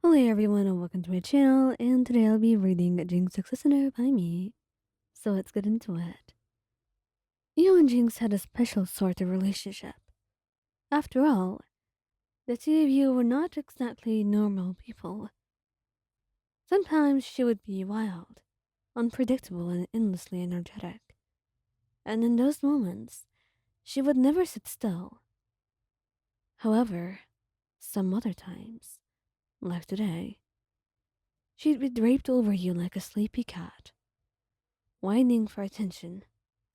Hello everyone and welcome to my channel, and today I'll be reading Jinx Listener by me. So let's get into it. You and Jinx had a special sort of relationship. After all, the two of you were not exactly normal people. Sometimes she would be wild, unpredictable and endlessly energetic. And in those moments, she would never sit still. However, some other times, like today, she'd be draped over you like a sleepy cat, whining for attention,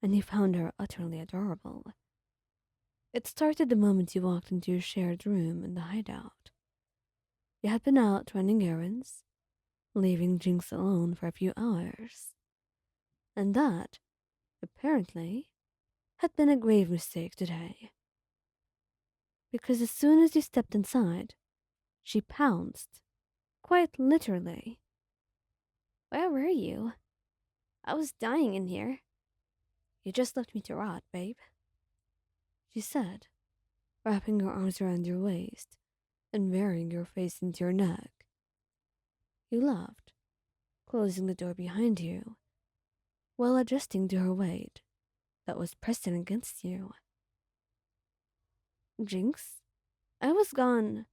and you found her utterly adorable. It started the moment you walked into your shared room in the hideout. You had been out running errands, leaving Jinx alone for a few hours, and that, apparently, had been a grave mistake today. Because as soon as you stepped inside, she pounced, quite literally. Where were you? I was dying in here. You just left me to rot, babe, she said, wrapping her arms around your waist and burying your face into your neck. You laughed, closing the door behind you, while adjusting to her weight that was pressing against you. Jinx, I was gone.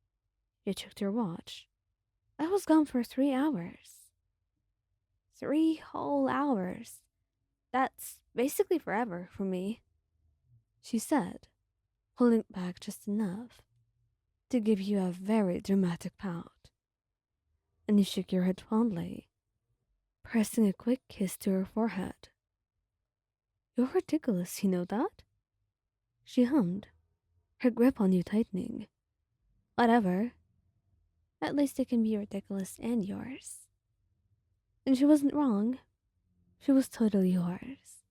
You checked your watch. I was gone for 3 hours. 3 whole hours. That's basically forever for me, she said, pulling back just enough to give you a very dramatic pout. And you shook your head fondly, pressing a quick kiss to her forehead. You're ridiculous, you know that? She hummed, her grip on you tightening. Whatever. At least it can be ridiculous and yours. And she wasn't wrong. She was totally yours.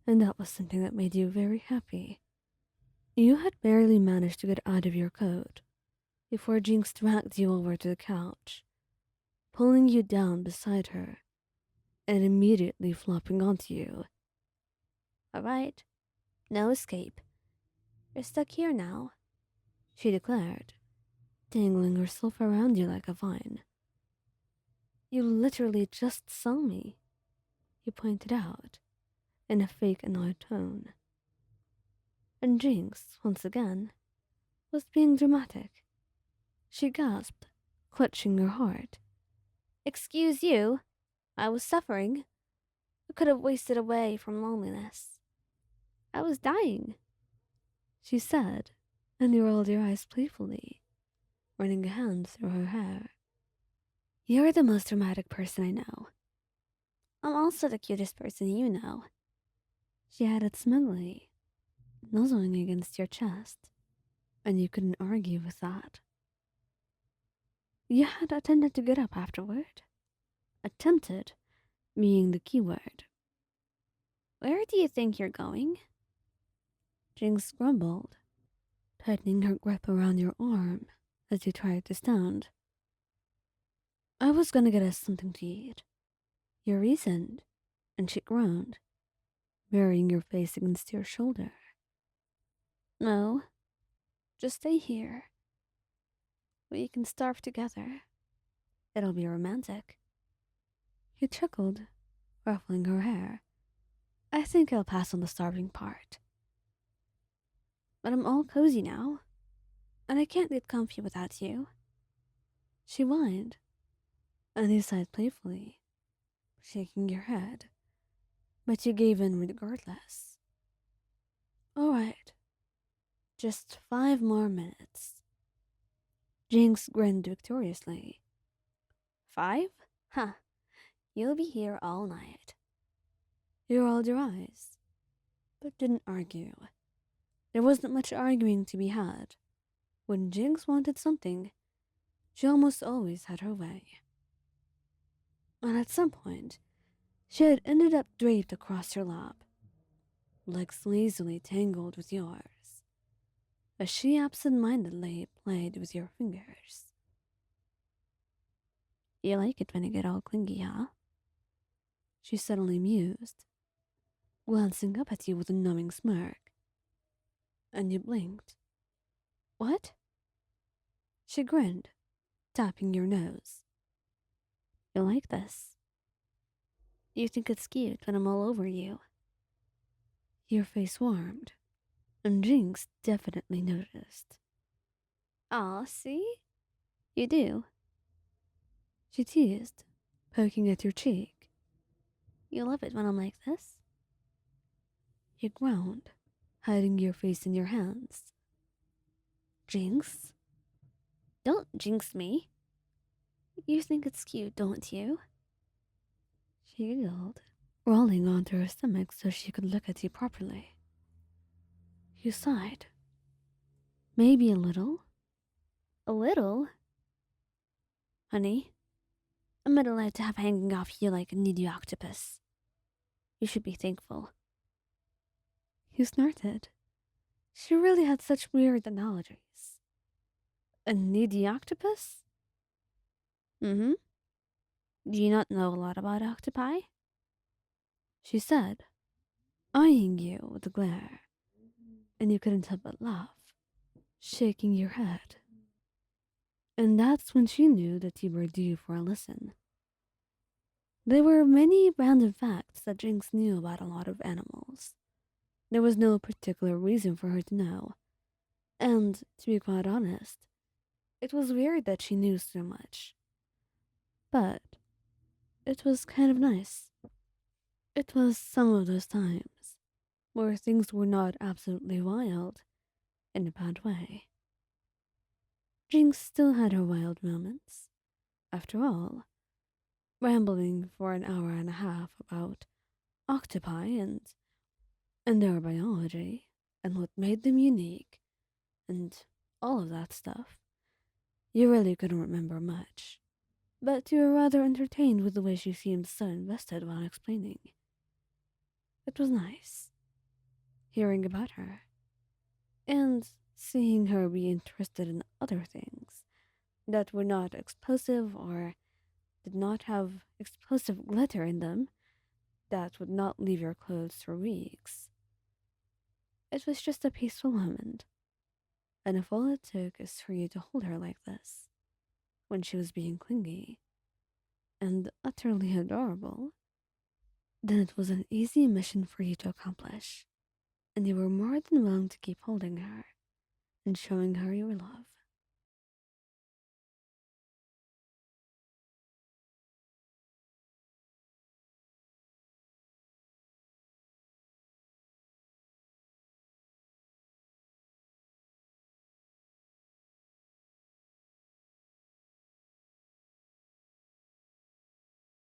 And that was something that made you very happy. You had barely managed to get out of your coat before Jinx dragged you over to the couch, pulling you down beside her and immediately flopping onto you. All right, no escape. You're stuck here now, she declared, dangling herself around you like a vine. You literally just saw me, he pointed out, in a fake annoyed tone. And Jinx, once again, was being dramatic. She gasped, clutching her heart. Excuse you, I was suffering. I could have wasted away from loneliness. I was dying, she said, and you rolled your eyes playfully, running a hand through her hair. You're the most dramatic person I know. I'm also the cutest person you know, she added smugly, nuzzling against your chest, and you couldn't argue with that. You had attempted to get up afterward. Attempted being the key word. Where do you think you're going? Jinx grumbled, tightening her grip around your arm as you tried to stand. I was gonna get us something to eat. You reasoned, and she groaned, burying your face against your shoulder. No, just stay here. We can starve together. It'll be romantic. He chuckled, ruffling her hair. I think I'll pass on the starving part. But I'm all cozy now, and I can't get comfy without you. She whined, and he sighed playfully, shaking your head, but you gave in regardless. All right, just 5 more minutes. Jinx grinned victoriously. 5? Huh, you'll be here all night. You rolled your eyes, but didn't argue. There wasn't much arguing to be had. When Jinx wanted something, she almost always had her way. And at some point, she had ended up draped across your lap, legs lazily tangled with yours, as she absent-mindedly played with your fingers. You like it when I get all clingy, huh? She suddenly mused, glancing up at you with a numbing smirk. And you blinked. What? She grinned, tapping your nose. You like this? You think it's cute when I'm all over you? Your face warmed, and Jinx definitely noticed. Aw, see? You do. She teased, poking at your cheek. You love it when I'm like this? You groaned, hiding your face in your hands. Jinx? Don't jinx me. You think it's cute, don't you? She giggled, rolling onto her stomach so she could look at you properly. You sighed. Maybe a little. A little? Honey, I'm not allowed to have hanging off you like a needy octopus. You should be thankful. You snorted. She really had such weird analogies. A needy octopus? Mm-hmm. Do you not know a lot about octopi? She said, eyeing you with a glare, and you couldn't help but laugh, shaking your head. And that's when she knew that you were due for a listen. There were many random facts that Jinx knew about a lot of animals. There was no particular reason for her to know, and to be quite honest, it was weird that she knew so much. But it was kind of nice. It was some of those times where things were not absolutely wild in a bad way. Jinx still had her wild moments. After all, rambling for an hour and a half about octopi and their biology and what made them unique and all of that stuff, you really couldn't remember much. But you were rather entertained with the way she seemed so invested while explaining. It was nice hearing about her and seeing her be interested in other things that were not explosive or did not have explosive glitter in them that would not leave your clothes for weeks. It was just a peaceful moment, and if all it took is for you to hold her like this, when she was being clingy and utterly adorable, then it was an easy mission for you to accomplish, and you were more than willing to keep holding her and showing her your love.